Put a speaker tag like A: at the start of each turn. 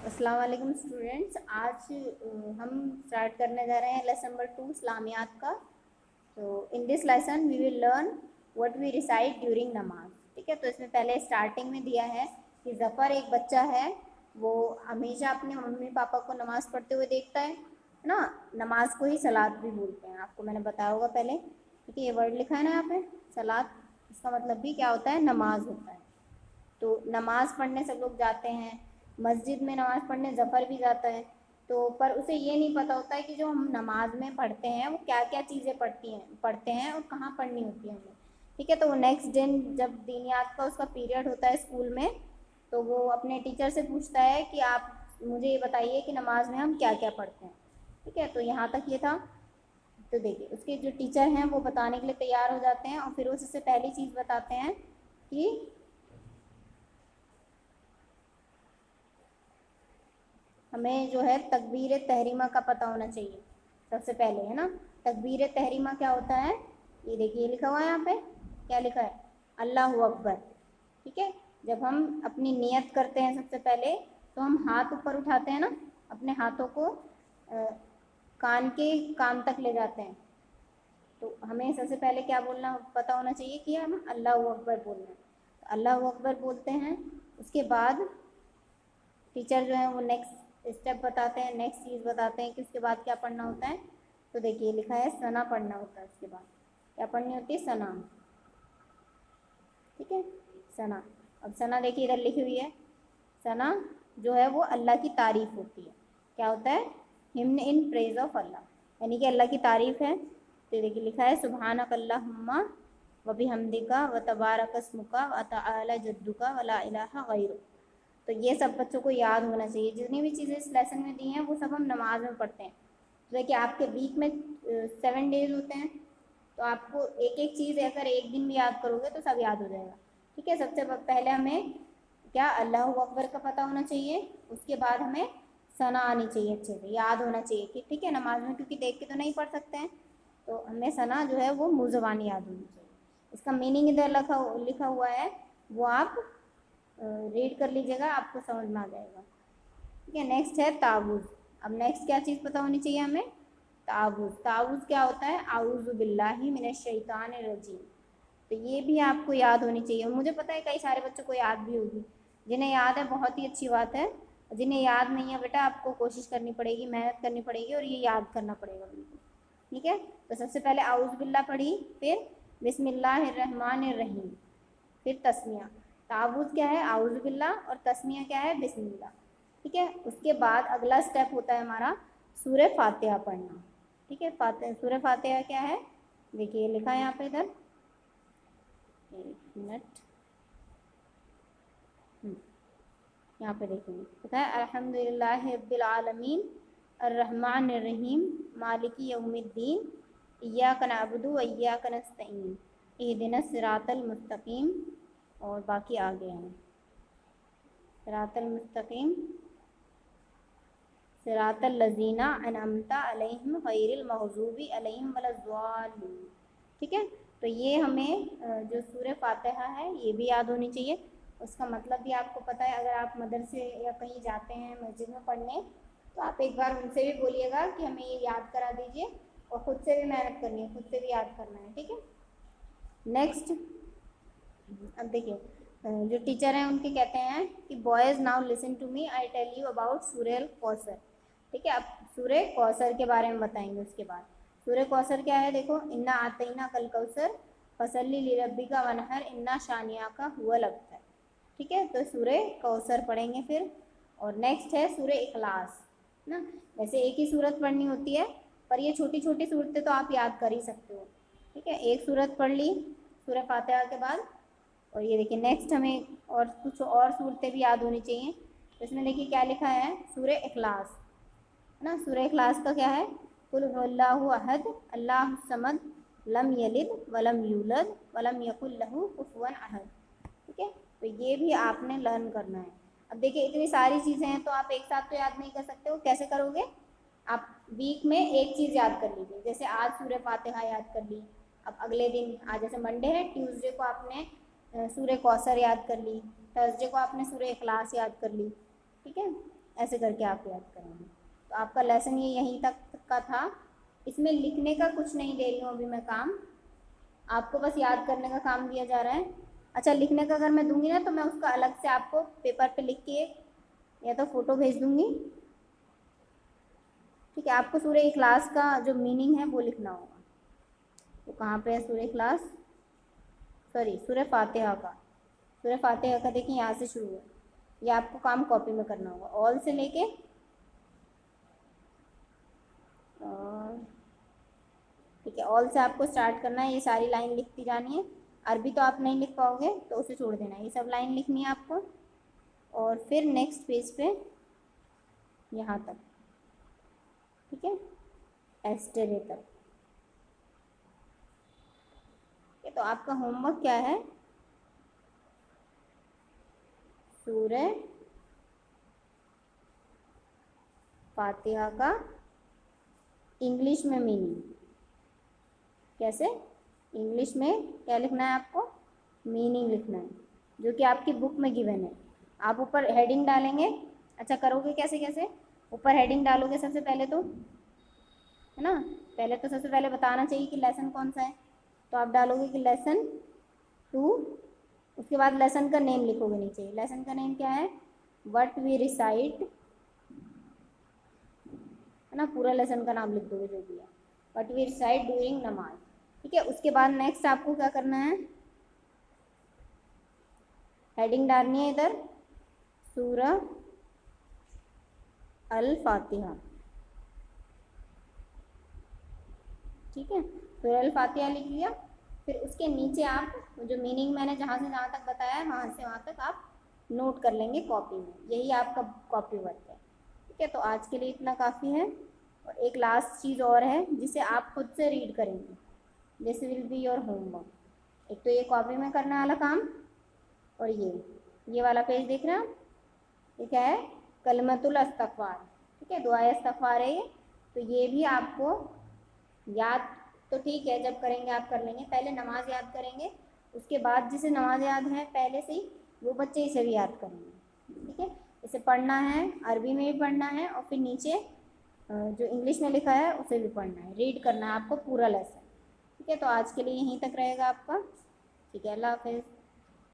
A: अस्सलाम वालेकुम स्टूडेंट्स। आज हम स्टार्ट करने जा रहे हैं लेसन नंबर 2 इस्लामियात का। तो in this lesson we will learn what we recite during नमाज। ठीक है, तो इसमें पहले स्टार्टिंग में दिया है कि ज़फ़र एक बच्चा है, वो हमेशा अपने मम्मी पापा को नमाज़ पढ़ते हुए देखता है ना। नमाज को ही सलात भी बोलते हैं, आपको मैंने बताया होगा पहले। ठीक है, ये वर्ड लिखा है ना यहाँ पे सलात, इसका मतलब भी क्या होता है, नमाज होता है। तो नमाज़ पढ़ने सब लोग जाते हैं, मस्जिद में नमाज़ पढ़ने ज़फ़र भी जाता है। तो पर उसे ये नहीं पता होता है कि जो हम नमाज में पढ़ते हैं वो क्या क्या चीज़ें पढ़ते हैं और कहाँ पढ़नी होती है हमें। ठीक है, तो वो नेक्स्ट दिन जब दीनियात का उसका पीरियड होता है स्कूल में, तो वो अपने टीचर से पूछता है कि आप मुझे ये बताइए कि नमाज में हम क्या क्या पढ़ते हैं। ठीक है, तो यहाँ तक ये था। तो देखिए उसके जो टीचर हैं वो बताने के लिए तैयार हो जाते हैं और फिर उससे पहली चीज़ बताते हैं कि हमें जो है तकबीर तहरीमा का पता होना चाहिए सबसे पहले, है ना। तकबीर तहरीमा क्या होता है, ये देखिए लिखा हुआ है यहाँ पे, क्या लिखा है, अल्लाहु अकबर। ठीक है, जब हम अपनी नियत करते हैं सबसे पहले तो हम हाथ ऊपर उठाते हैं ना, अपने हाथों को कान के कान तक ले जाते हैं। तो हमें सबसे पहले क्या बोलना पता होना चाहिए कि हम अल्लाहु अकबर बोलना है। तो अल्लाहु अकबर बोलते हैं, उसके बाद टीचर जो है वो नेक्स्ट स्टेप बताते हैं, नेक्स्ट चीज़ बताते हैं कि उसके बाद क्या पढ़ना होता है। तो देखिए लिखा है सना पढ़ना होता है, उसके बाद क्या पढ़नी होती है, सना। ठीक है, सना। अब सना देखिए इधर लिखी हुई है, सना जो है वो अल्लाह की तारीफ़ होती है। क्या होता है, हिम्न इन प्रेज ऑफ अल्लाह, यानी कि अल्लाह की तारीफ़ है। तो देखिए लिखा है सुबहानक अल्लाहुम्मा व बिहम्दिका व तबारक अस्मुका व तआला जद्दुका व ला इलाहा गैरुक। तो ये सब बच्चों को याद होना चाहिए, जितनी भी चीज़ें इस लेसन में दी हैं वो सब हम नमाज में पढ़ते हैं। तो देखिए आपके वीक में 7 डेज होते हैं, तो आपको एक एक चीज़ अगर एक दिन भी याद करोगे तो सब याद हो जाएगा। ठीक है, सबसे पहले हमें क्या अल्लाहु अकबर का पता होना चाहिए, उसके बाद हमें सना आनी चाहिए, अच्छे से याद होना चाहिए कि ठीक है नमाज में, क्योंकि देख के तो नहीं पढ़ सकते हैं, तो हमें सना जो है वो मुँह ज़बानी याद होनी चाहिए। इसका मीनिंग इधर लिखा हुआ है, वो आप रीड कर लीजिएगा, आपको समझ में आ जाएगा। ठीक है, नेक्स्ट है तावुज़। अब नेक्स्ट क्या चीज़ पता होनी चाहिए हमें, तावुज़। तावुज़ क्या होता है, आऊज़ु बिल्लाहि मिनश शैतानिर रजीम। तो ये भी आपको याद होनी चाहिए, और मुझे पता है कई सारे बच्चों को याद भी होगी। जिन्हें याद है बहुत ही अच्छी बात है, जिन्हें याद नहीं है बेटा आपको कोशिश करनी पड़ेगी, मेहनत करनी पड़ेगी और ये याद करना पड़ेगा बिल्कुल। ठीक है, तो सबसे पहले आऊज़ बिल्ला पढ़ी, फिर बिस्मिल्लाहिर्रहमानिर्रहीम, फिर तस्मिया। तावुज़ क्या है, आऊज़ बिल्ला, और तस्मिया क्या है, बिस्मिल्लाह। ठीक है, उसके बाद अगला स्टेप होता है हमारा सूरह फातिहा पढ़ना। ठीक है, सूरह फातिहा क्या है, देखिए लिखा है यहाँ पे इधर, एक मिनट, यहाँ पे देखेंगे लिखा है अल्हम्दुलिल्लाहि रब्बिल आलमीन अर्रहमानिर रहीम मालिकी यौमिद्दीन इय्याका नअबुदु व इय्याका नस्तईन इहदिनस सिरातल मुस्तकीम, और बाकी आगे हैं, सिरातल मुस्तकीम सिरातल लज़ीना अनअमता अलैहिम गैरिल मग़ज़ूबी अलैहिम वलज़्ज़ालिन। ठीक है, तो ये हमें जो सूरह फातिहा है ये भी याद होनी चाहिए, उसका मतलब भी आपको पता है। अगर आप मदरसे या कहीं जाते हैं मस्जिद में पढ़ने, तो आप एक बार उनसे भी बोलिएगा कि हमें ये याद करा दीजिए, और ख़ुद से भी मेहनत करनी है, खुद से भी याद करना है। ठीक है, नेक्स्ट अब देखिए जो टीचर हैं उनके कहते हैं कि boys now listen to me, I tell you about सूरह कौसर। ठीक है, अब सूरह कौसर के बारे में बताएंगे। उसके बाद सूरह कौसर क्या है, देखो, इन्ना आतईना कल कौसर फसल्ली लिरब्बिका वनहर इन्ना शानिया का हुवल अब्तर। ठीक है, तो सूरह कौसर पढ़ेंगे फिर। और नेक्स्ट है सूरह इखलास ना। वैसे एक ही सूरत पढ़नी होती है, पर ये छोटी छोटी सूरतें तो आप याद कर ही सकते हो। ठीक है, एक सूरत पढ़ ली सूरह फातिहा के बाद, और ये देखिए नेक्स्ट हमें और कुछ और सूरतें भी याद होनी चाहिए। तो इसमें देखिए क्या लिखा है, सूरह इखलास है ना। सूरह इखलास का क्या है, कुल हुवल्लाहु अहद अल्लाहु समद लम यलिद वलम यूलद वलम यकुल लहू कुफुवन अहद। ठीक है, तो ये भी आपने लर्न करना है। अब देखिए इतनी सारी चीज़ें हैं, तो आप एक साथ तो याद नहीं कर सकते हो, कैसे करोगे, आप वीक में एक चीज़ याद कर लीजिए। जैसे आज सूरह फातिहा याद कर ली, अब अगले दिन, आज जैसे मंडे है, ट्यूसडे को आपने सूरह कौसर याद कर ली, थर्सडे को आपने सूरह इखलास याद कर ली। ठीक है, ऐसे करके आप याद करेंगे। तो आपका लेसन ये यहीं तक का था। इसमें लिखने का कुछ नहीं दे रही हूँ अभी मैं काम, आपको बस याद करने का काम दिया जा रहा है। अच्छा, लिखने का अगर मैं दूंगी ना तो मैं उसका अलग से आपको पेपर पे लिख के या तो फ़ोटो भेज दूंगी, ठीक है। आपको सूरह इखलास का जो मीनिंग है वो लिखना होगा। तो कहाँ पे है सूरह इखलास, सॉरी सूरह फातिहा का। सूरह फातिहा का देखिए यहाँ से शुरू है, ये आपको काम कॉपी में करना होगा। ऑल से लेके ठीक है, ऑल से आपको स्टार्ट करना है। ये सारी लाइन लिखती जानी है। अरबी तो आप नहीं लिख पाओगे तो उसे छोड़ देना है, ये सब लाइन लिखनी है आपको। और फिर नेक्स्ट पेज पे यहाँ तक, ठीक है, एस्टेरे तक। तो आपका होमवर्क क्या है, सूरह फातिहा का इंग्लिश में मीनिंग। कैसे, इंग्लिश में क्या लिखना है आपको, मीनिंग लिखना है, जो कि आपकी बुक में गिवन है। आप ऊपर हेडिंग डालेंगे। अच्छा, करोगे कैसे कैसे, ऊपर हेडिंग डालोगे सबसे पहले तो, है ना, पहले तो सबसे पहले बताना चाहिए कि लेसन कौन सा है। तो आप डालोगे कि लेसन 2, उसके बाद लेसन का नेम लिखोगे नीचे। लेसन का नेम क्या है, व्हाट वी रिसाइट, है ना, पूरा लेसन का नाम लिख दोगे जो भी है, व्हाट वी रिसाइट ड्यूरिंग नमाज, ठीक है। उसके बाद नेक्स्ट आपको क्या करना है, हेडिंग डालनी है इधर सूरह अल फातिहा, ठीक है। सूरह अल फातिहा लिख लिया। फिर उसके नीचे आप जो मीनिंग मैंने जहाँ से जहाँ तक बताया है वहाँ से वहाँ तक आप नोट कर लेंगे कॉपी में। यही आपका कॉपी वर्क है, ठीक है। तो आज के लिए इतना काफ़ी है। और एक लास्ट चीज़ और है जिसे आप खुद से रीड करेंगे, this will be your homework. एक तो ये कॉपी में करने वाला काम, और ये वाला पेज देख रहे हैं आप, ये क्या है, कलमतुल इस्तग़फ़ार, ठीक है, दुआए इस्तग़फ़ार है ये। तो ये भी आपको याद, तो ठीक है जब करेंगे आप कर लेंगे, पहले नमाज याद करेंगे, उसके बाद जिसे नमाज याद है पहले से ही वो बच्चे इसे भी याद करेंगे, ठीक है। इसे पढ़ना है, अरबी में भी पढ़ना है, और फिर नीचे जो इंग्लिश में लिखा है उसे भी पढ़ना है, रीड करना है आपको पूरा लेसन, ठीक है। तो आज के लिए यहीं तक रहेगा आपका, ठीक है। अल्लाह हाफ़िज़।